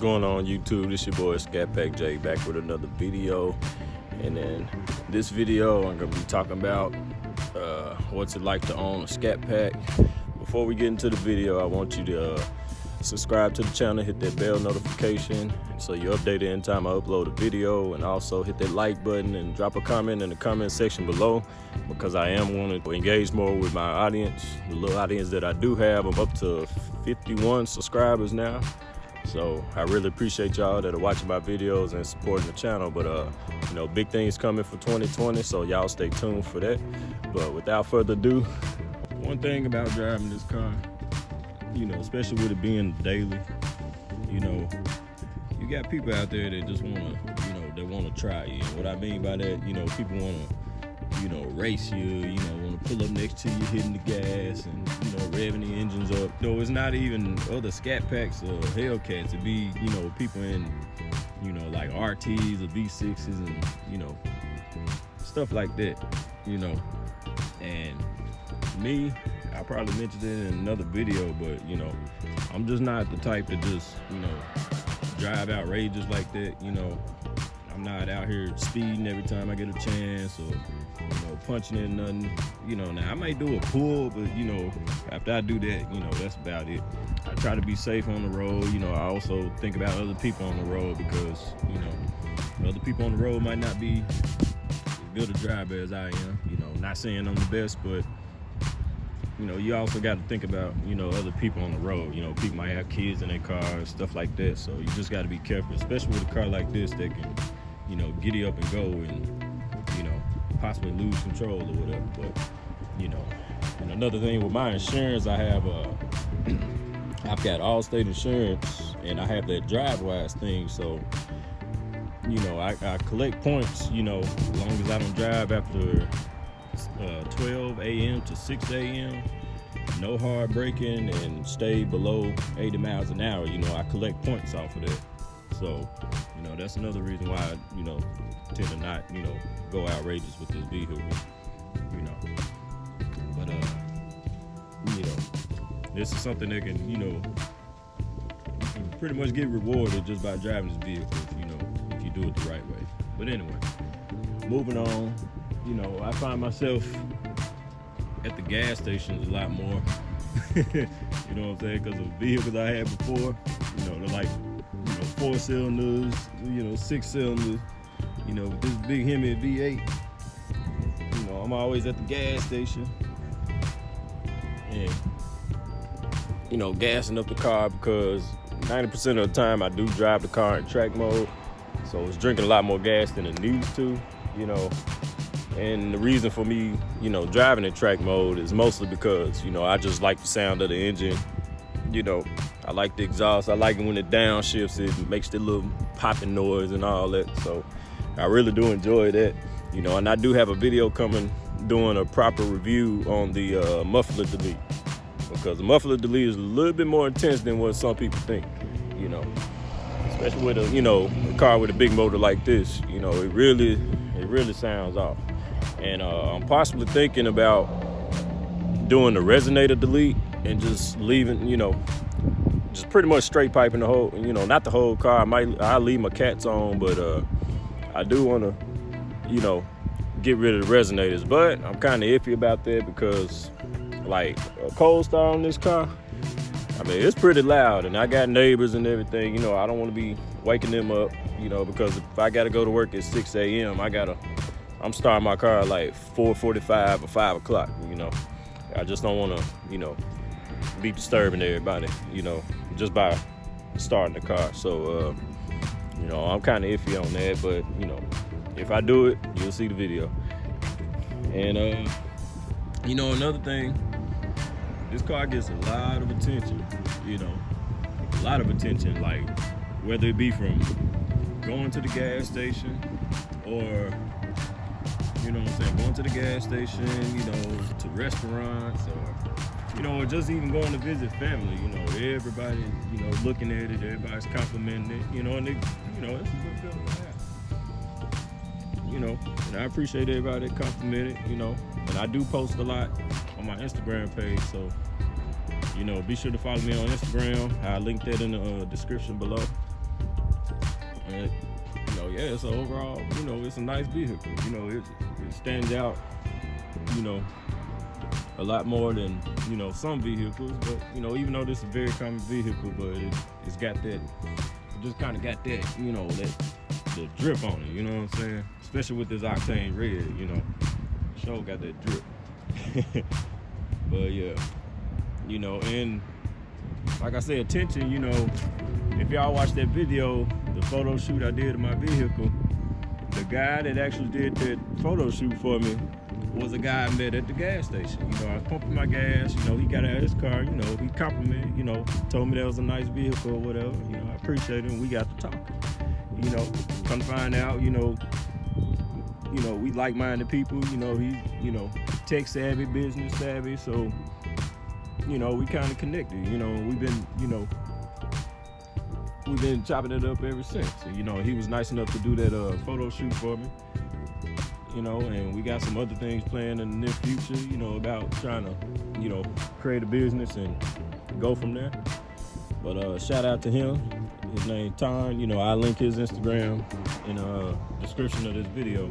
going on YouTube? This your boy Scat Pack J back with another video. And then this video I'm gonna be talking about what's it like to own a Scat Pack. Before we get into the video, I want you to subscribe to the channel, hit that bell notification so you're updated anytime I upload a video, and also hit that like button and drop a comment in the comment section below, because I am wanting to engage more with my audience, the little audience that I do have. I'm up to 51 subscribers now, so I really appreciate y'all that are watching my videos and supporting the channel. But you know, big things coming for 2020, so y'all stay tuned for that. But without further ado, one thing about driving this car, you know, especially with it being daily, you know, you got people out there that just want to, you know, they want to try you. And what I mean by that, you know, people want to, you know, race you know, want to pull up next to you, hitting the gas and, you know, revving the engines up. No, it's not even other Scat Packs or Hellcats. It'd be, you know, people in, you know, like RTs or V6s and, you know, stuff like that, you know. And me, I probably mentioned it in another video, but, you know, I'm just not the type to just, you know, drive outrageous like that. You know, I'm not out here speeding every time I get a chance, or, you know, punching in nothing. You know, now I might do a pull, but, you know, after I do that, you know, that's about it. I try to be safe on the road. You know, I also think about other people on the road, because, you know, other people on the road might not be as good a driver as I am. You know, not saying I'm the best, but, you know, you also got to think about, you know, other people on the road. You know, people might have kids in their cars, stuff like that. So you just got to be careful, especially with a car like this that can, you know, giddy up and go and, you know, possibly lose control or whatever. But, you know, and another thing with my insurance, I have I've got Allstate insurance, and I have that DriveWise thing. So, you know, I collect points, you know, as long as I don't drive after 12 a.m. to 6 a.m., no hard braking, and stay below 80 miles an hour. You know, I collect points off of that. So, you know, that's another reason why I, you know, tend to not, you know, go outrageous with this vehicle, you know. But, you know, this is something that can, you know, you can pretty much get rewarded just by driving this vehicle, you know, if you do it the right way. But anyway, moving on. You know, I find myself at the gas stations a lot more. You know what I'm saying? Because of vehicles I had before, you know, they're like, you know, 4 cylinders, you know, 6 cylinders, you know, with this big Hemi V8. You know, I'm always at the gas station and, you know, gassing up the car, because 90% of the time I do drive the car in track mode. So it's drinking a lot more gas than it needs to, you know. And the reason for me, you know, driving in track mode is mostly because, you know, I just like the sound of the engine. You know, I like the exhaust. I like it when it downshifts, it makes the little popping noise and all that. So I really do enjoy that, you know. And I do have a video coming doing a proper review on the muffler delete, because the muffler delete is a little bit more intense than what some people think, you know. Especially with a, you know, a car with a big motor like this, you know, it really sounds off. And I'm possibly thinking about doing the resonator delete and just leaving, you know, just pretty much straight piping the whole, you know, not the whole car. I'll leave my cats on, but I do want to, you know, get rid of the resonators. But I'm kind of iffy about that, because like a cold start on this car, I mean, it's pretty loud, and I got neighbors and everything. You know, I don't want to be waking them up, you know, because if I got to go to work at 6 a.m., I'm starting my car at like 4:45 or 5 o'clock, you know. I just don't want to, you know, be disturbing everybody, you know, just by starting the car. So, you know, I'm kind of iffy on that, but, you know, if I do it, you'll see the video. And, you know, another thing, this car gets a lot of attention, you know, a lot of attention, like whether it be from going to the gas station, or, you know what I'm saying, going to the gas station, you know, to restaurants, or, you know, or just even going to visit family. You know, everybody, you know, looking at it, everybody's complimenting it, you know, and you know, it's a good feeling to have. You know, and I appreciate everybody that complimented, you know, and I do post a lot on my Instagram page, so, you know, be sure to follow me on Instagram. I'll link that in the description below. And, you know, yeah, so overall, you know, it's a nice vehicle. You know, it stands out, you know, a lot more than, you know, some vehicles. But, you know, even though this is a very common vehicle, but it's got that, it just kind of got that, you know, the drip on it, you know what I'm saying? Especially with this octane red, you know, sure got that drip. But yeah, you know, and like I said, attention, you know, if y'all watched that video, the photo shoot I did of my vehicle, the guy that actually did that photo shoot for me was a guy I met at the gas station. You know, I was pumping my gas, you know, he got out of his car, you know, he complimented, you know, told me that was a nice vehicle or whatever. You know, I appreciate it, and we got to talking. You know, come to find out, you know, we like-minded people. You know, he's, you know, tech savvy, business savvy, so, you know, we kind of connected. You know, we've been chopping it up ever since. And, you know, he was nice enough to do that photo shoot for me. You know, and we got some other things planned in the near future, you know, about trying to, you know, create a business and go from there. But shout out to him. His name Ton. You know, I'll link his Instagram in the description of this video.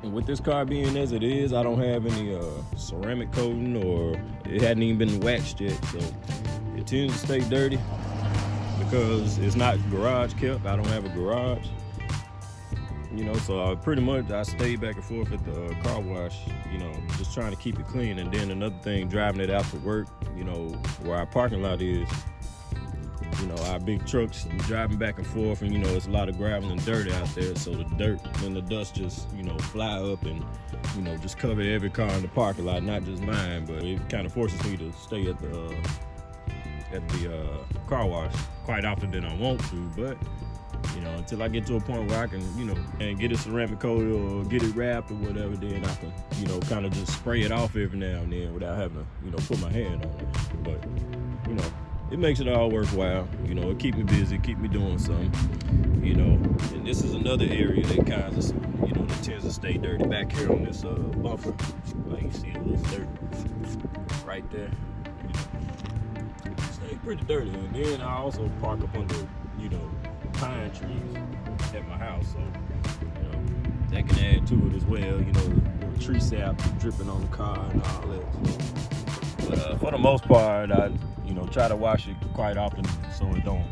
And with this car being as it is, I don't have any ceramic coating, or it hadn't even been waxed yet, so it tends to stay dirty because it's not garage kept. I don't have a garage. You know, so I stay back and forth at the car wash, you know, just trying to keep it clean. And then another thing, driving it out to work, you know, where our parking lot is, you know, our big trucks driving back and forth, and, you know, it's a lot of gravel and dirt out there. So the dirt and the dust just, you know, fly up and, you know, just cover every car in the parking lot, not just mine, but it kind of forces me to stay at the car wash quite often than I want to. But, you know, until I get to a point where I can, you know, and get it ceramic coated or get it wrapped or whatever, then I can, you know, kind of just spray it off every now and then without having to, you know, put my hand on it. But, you know, it makes it all worthwhile. You know, it keep me busy, keep me doing something, you know. And this is another area that kind of, you know, that tends to stay dirty. Back here on this bumper, like you see a little dirt right there. You know, stay pretty dirty. And then I also park up under, you know, pine trees at my house, so, you know, that can add to it as well. You know, the tree sap dripping on the car and all that. But for the most part, I, you know, try to wash it quite often so it don't,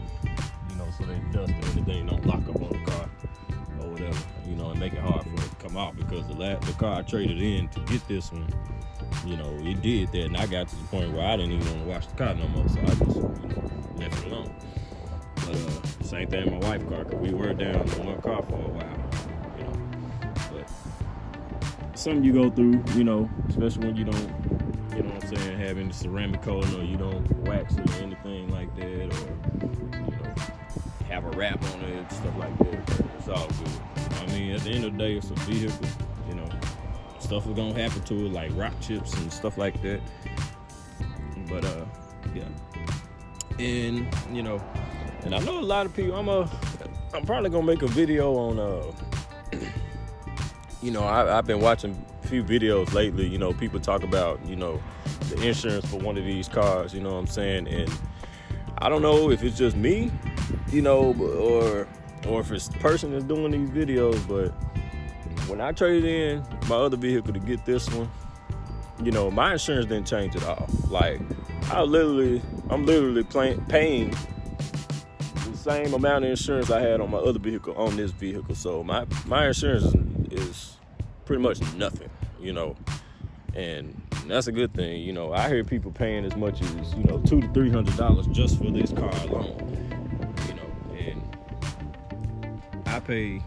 you know, so that dust or anything don't lock up on the car or whatever, you know, and make it hard for it to come out, because the car I traded in to get this one, you know, it did that, and I got to the point where I didn't even want to wash the car no more, so I just, you know, left it alone. But same thing with my wife's car, because we were down to one car for a while, you know. But something you go through, you know, especially when you don't, you know what I'm saying, have any ceramic coating, or you don't wax it or anything like that, or, you know, have a wrap on it, stuff like that. It's all good. I mean, at the end of the day, it's a vehicle, you know. Stuff is gonna happen to it, like rock chips and stuff like that. But yeah. And, you know, and I know a lot of people, I'm probably gonna make a video on, you know, I've been watching a few videos lately, you know, people talk about, you know, the insurance for one of these cars, you know what I'm saying? And I don't know if it's just me, you know, or if it's the person that's doing these videos, but when I traded in my other vehicle to get this one, you know, my insurance didn't change at all. Like, I'm literally paying the same amount of insurance I had on my other vehicle on this vehicle. So my insurance is pretty much nothing, you know, and that's a good thing. You know, I hear people paying as much as, you know, $200 to $300 just for this car alone, you know, and I pay,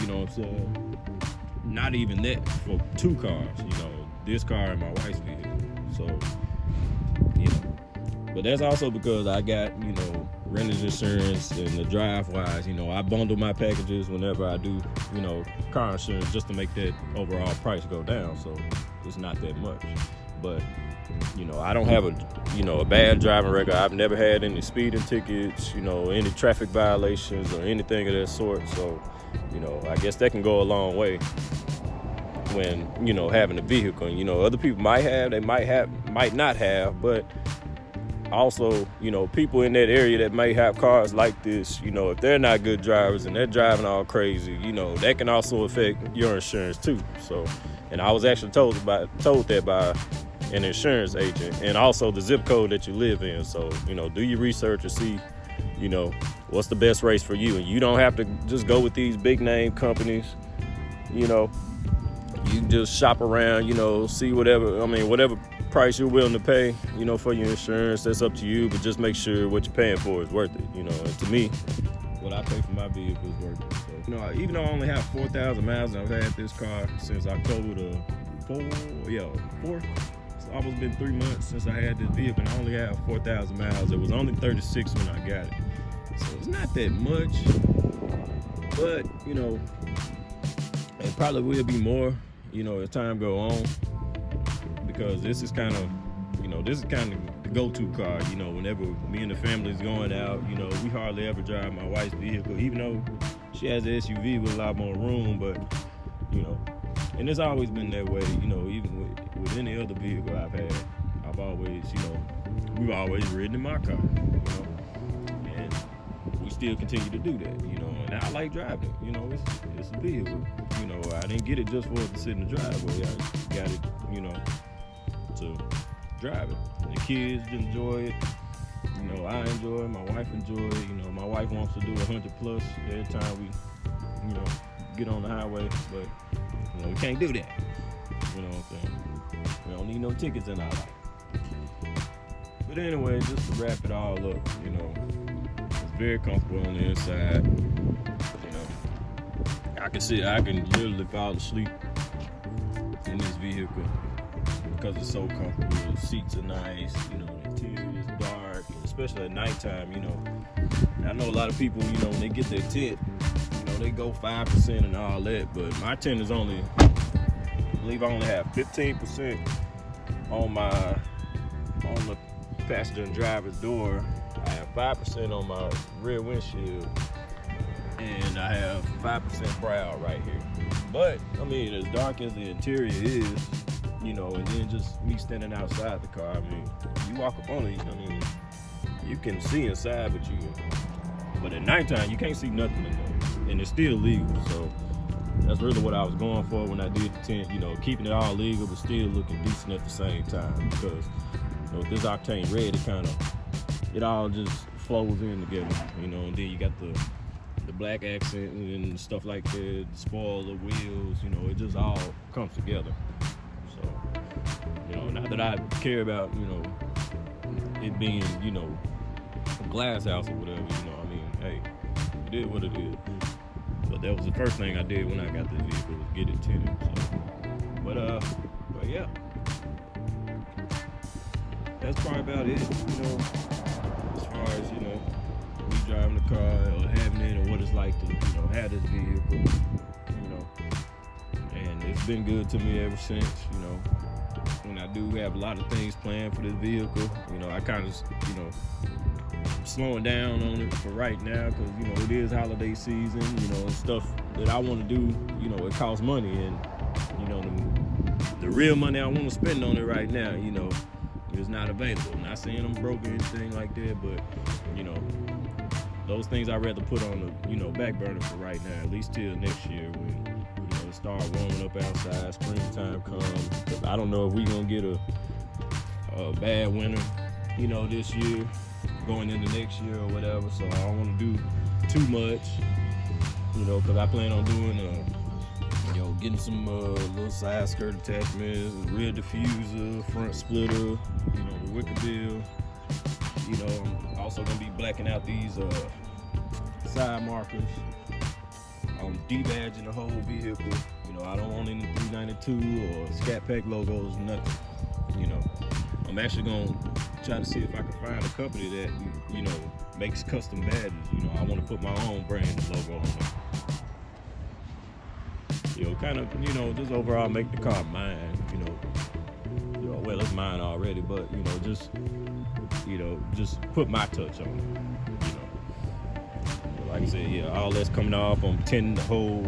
you know what I'm saying, not even that for two cars, you know, this car and my wife's vehicle. So, you know, but that's also because I got, you know, renter's insurance, and the drive-wise, you know, I bundle my packages whenever I do, you know, car insurance, just to make that overall price go down. So it's not that much. But, you know, I don't have a bad driving record. I've never had any speeding tickets, you know, any traffic violations or anything of that sort. So, you know, I guess that can go a long way when, you know, having a vehicle. You know, other people might have, they might not have, but, also, you know, people in that area that may have cars like this, you know, if they're not good drivers and they're driving all crazy, you know, that can also affect your insurance too. So, and I was actually told that by an insurance agent, and also the zip code that you live in. So, you know, do your research and see, you know, what's the best race for you. And you don't have to just go with these big name companies, you know. You can just shop around, you know, see whatever price you're willing to pay, you know, for your insurance. That's up to you, but just make sure what you're paying for is worth it, you know. And to me, what I pay for my vehicle is worth it. So, you know, even though I only have 4,000 miles, and I've had this car since October the 4th. It's almost been 3 months since I had this vehicle, and I only have 4,000 miles. It was only 36 when I got it. So it's not that much, but, you know, it probably will be more, you know, as time go on, because this is kind of the go-to car, you know, whenever me and the family's going out. You know, we hardly ever drive my wife's vehicle, even though she has an SUV with a lot more room, but, you know, and it's always been that way, you know, even with any other vehicle I've had, I've always, you know, we've always ridden in my car, you know, and we still continue to do that, you know, and I like driving, you know, it's a vehicle, you know, I didn't get it just for it to sit in the driveway, I got it, you know, to drive it. And the kids enjoy it, you know, I enjoy it, my wife enjoy it, you know, my wife wants to do 100 plus every time we, you know, get on the highway, but, you know, we can't do that, you know what I'm saying? We don't need no tickets in our life. But anyway, just to wrap it all up, you know, it's very comfortable on the inside, you know, I can literally fall asleep in this vehicle, because it's so comfortable. The seats are nice, you know, the interior is dark, especially at nighttime, you know. I know a lot of people, you know, when they get their tint, you know, they go 5% and all that, but my tint is only, I believe I only have 15% on the passenger and driver's door. I have 5% on my rear windshield, and I have 5% brown right here. But, I mean, as dark as the interior is, you know, and then just me standing outside the car, I mean, you walk up on it, I mean, you can see inside, but at nighttime, you can't see nothing in there, and it's still legal, so that's really what I was going for when I did the tint, you know, keeping it all legal, but still looking decent at the same time, because, you know, with this octane red, it all just flows in together, you know, and then you got the black accent and stuff like that, the spoiler wheels, you know, it just all comes together. So, you know, not that I care about, you know, it being, you know, a glass house or whatever, you know, I mean, hey, it is what it is. But that was the first thing I did when I got this vehicle, was get it tinted. So, but yeah, that's probably about it, you know, as far as, you know, me driving the car or having it, or what it's like to, you know, have this vehicle, you know. And it's been good to me ever since, you know. When I do have a lot of things planned for this vehicle, you know, I kind of, you know, slowing down on it for right now, because, you know, it is holiday season, you know, and stuff that I want to do, you know, it costs money, and, you know, the real money I want to spend on it right now, you know, is not available. I'm not saying I'm broke or anything like that, but, you know, those things I'd rather put on the, you know, back burner for right now, at least till next year when, you know, it start warming up outside, springtime comes. I don't know if we're gonna get a bad winter, you know, this year, going into next year or whatever, so I don't want to do too much, you know, because I plan on doing, you know, getting some little side skirt attachments, rear diffuser, front splitter, you know, the wicker bill. You know, I'm also gonna be blacking out these side markers. I'm debadging the whole vehicle. You know, I don't want any 392 or Scat Pack logos, nothing. You know, I'm actually gonna try to see if I can find a company that, you know, makes custom badges. You know, I want to put my own brand logo on them. You know, kind of, you know, just overall make the car mine. You know, well, it's mine already, but, you know, just put my touch on it. You know, like I said, yeah, all that's coming off. I'm tinting the whole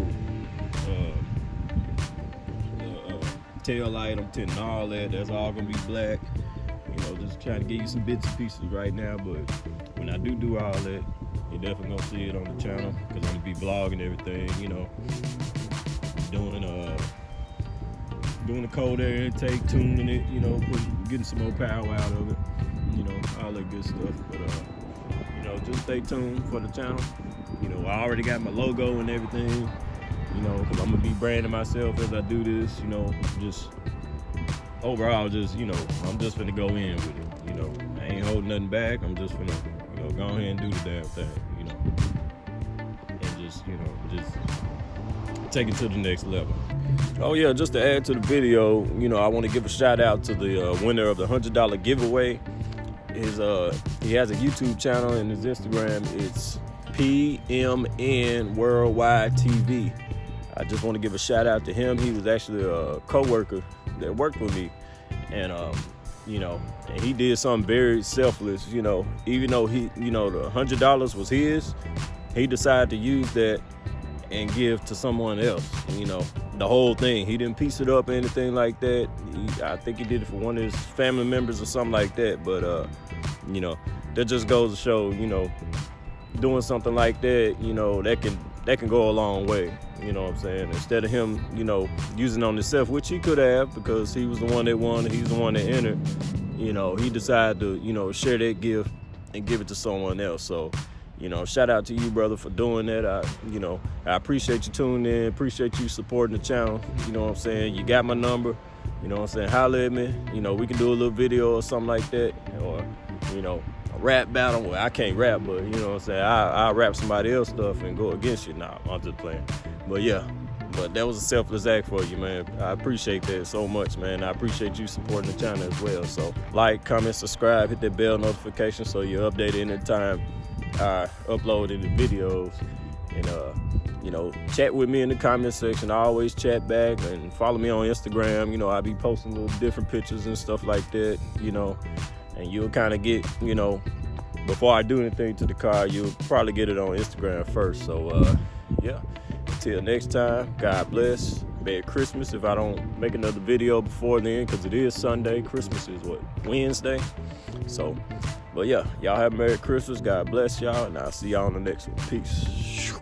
tail light. I'm tinting all that. That's all gonna be black. You know, just trying to give you some bits and pieces right now, but when I do all that, you're definitely gonna see it on the channel, because I'm gonna be vlogging everything, you know, doing the cold air intake, tuning it, you know, getting some more power out of it, you know, all that good stuff. But you know, just stay tuned for the channel. You know, I already got my logo and everything, you know, because I'm gonna be branding myself as I do this, you know, just overall, just, you know, I'm just finna go in with it, you know. I ain't holding nothing back. I'm just finna, you know, go ahead and do the damn thing, you know, and just, you know, just take it to the next level. Oh yeah, just to add to the video, you know, I want to give a shout out to the winner of the $100 giveaway. He has a YouTube channel, and his Instagram, it's PMNWorldWideTV. I just want to give a shout out to him. He was actually a co-worker that worked with me, and you know, and he did something very selfless, you know. Even though he, you know, the $100 was his, he decided to use that and give to someone else, you know, the whole thing. He didn't piece it up or anything like that. I think he did it for one of his family members or something like that. But you know, that just goes to show, you know, doing something like that, you know, that can go a long way, you know what I'm saying? Instead of him, you know, using on himself, which he could have, because he was the one that won, he's the one that entered, you know, he decided to, you know, share that gift and give it to someone else. So, you know, shout out to you, brother, for doing that. I appreciate you tuning in, appreciate you supporting the channel, you know what I'm saying? You got my number, you know what I'm saying? Holler at me, you know, we can do a little video or something like that, or, you know, a rap battle. Well, I can't rap, but, you know what I'm saying? I'll rap somebody else's stuff and go against you. Nah, I'm just playing. But yeah, but that was a selfless act for you, man. I appreciate that so much, man. I appreciate you supporting the channel as well. So like, comment, subscribe, hit that bell notification so you're updated anytime I upload any videos. And you know, chat with me in the comment section. I always chat back, and follow me on Instagram. You know, I be posting little different pictures and stuff like that, you know, and you'll kind of get, you know, before I do anything to the car, you'll probably get it on Instagram first. So yeah, until next time, God bless. Merry Christmas if I don't make another video before then, because it is Sunday. Christmas is what, Wednesday? So, but yeah, y'all have a Merry Christmas. God bless y'all, and I'll see y'all on the next one. Peace.